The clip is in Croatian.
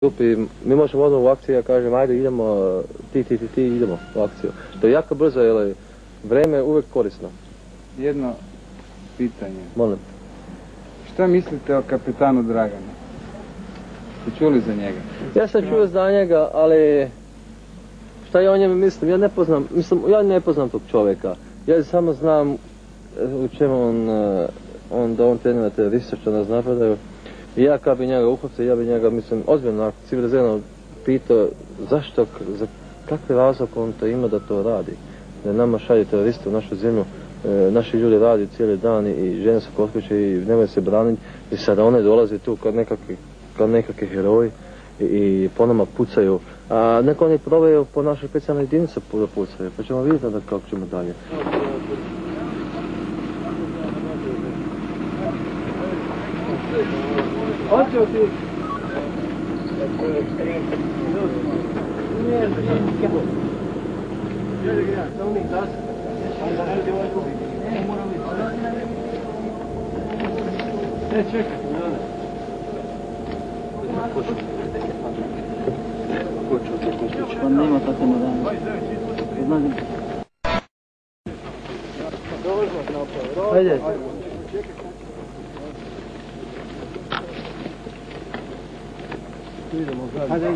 grupi, mi možemo odmah u akciju, ja kažem, ajde idemo, ti idemo u akciju. To je jako brzo, jer vreme je uvijek korisno. Jedno pitanje. Molim. Šta mislite o kapetanu Draganu? Ste čuli za njega? Ja sam čuo za njega, ali šta ja o njemu mislim? Ja ne poznam tog čovjeka. Ja samo znam u čemu on trenira terorista što nas napadaju. I ja kad bi njega uhapsio, ja bi njega, mislim, ozbiljno, civilizirano pitao zašto, za kakve razlog on to ima da to radi. Da nama šalje teroriste u našu zemlju, naši ljudi radi cijeli dan i žene se kod kuće i nemaju se braniti i sada one dolaze tu kao nekakvi heroji i po nama pucaju. A neko oni probaju po našoj specijalnoj jedinici da pucaju, pa ćemo vidjeti da kako ćemo dalje. Hoću ti. Čekaj. Pa nema tako na dan. Ajde. Idemo, gledaj.